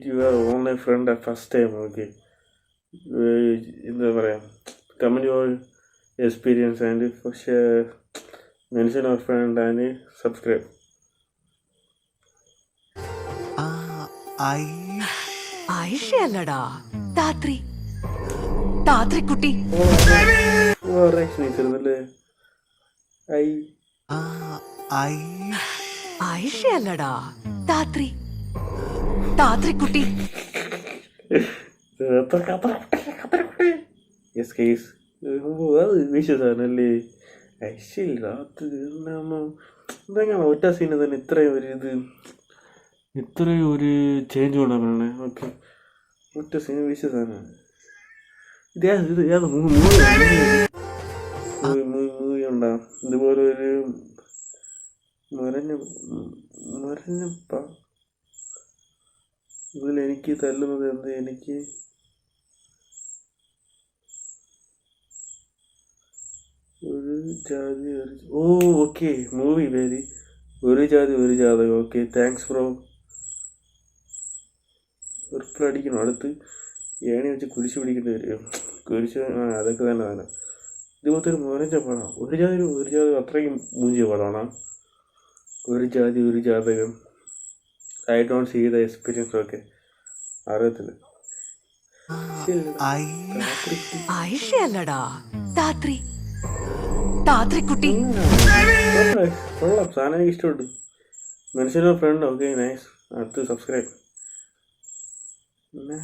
meet your online friend at first time. Okay. എന്താ പറയാ, comment your experience and share, mention our friend and subscribe. ആയിഷയല്ലടാ Thathri താത്രിക്കുട്ടി. സ്നേഹിച്ചിരുന്നല്ലേ ആയിഷയല്ലടാ Thathri താത്രിക്കുട്ടി. വിശ്വസാണല്ലേ Aishwarya രാത്രി എന്തെങ്ങനെ ഒറ്റ scene തന്നെ ഇത്രയും ഒരു ഇത്രയും ഒരു ചേഞ്ച് കൊണ്ടാണ്. ഓക്കെ, ഒറ്റ സീൻ വിശ്വസാണ്. ഇത് മൂവി ഉണ്ടാ ഇതുപോലെ ഒരു മരഞ്ഞപ്പ ഇതിലെനിക്ക് തല്ലുന്നത് എന്ത്, എനിക്ക് ഒരു ജാതി ഓക്കെ മൂവി പേര് ഒരു ജാതി ഒരു ജാതകം. Okay, thanks bro. റിപ്ലൈ അടിക്കണം. അടുത്ത് ഏണി വെച്ച് കുരിശ് പിടിക്കേണ്ടി വരും. കുരിശ് അതൊക്കെ തന്നെ വേണം. ഇതുപോലത്തെ ഒരു മോനഞ്ച പടം. ഒരു ജാതി അത്രയും മൂഞ്ചിയ പടമാണ് ഒരു ജാതി ഒരു ജാതകം. I don't see the experience. Okay, അറിയത്തില്ല. ആയിഷയല്ലടാ താത്രി താത്രിക്കുട്ടി. കൊള്ളാം, സാധനം എനിക്ക് ഇഷ്ടപ്പെട്ടു. മനുഷ്യനോ ഫ്രണ്ട്. Okay, nice. അടുത്ത് സബ്സ്ക്രൈബ്. പിന്നെ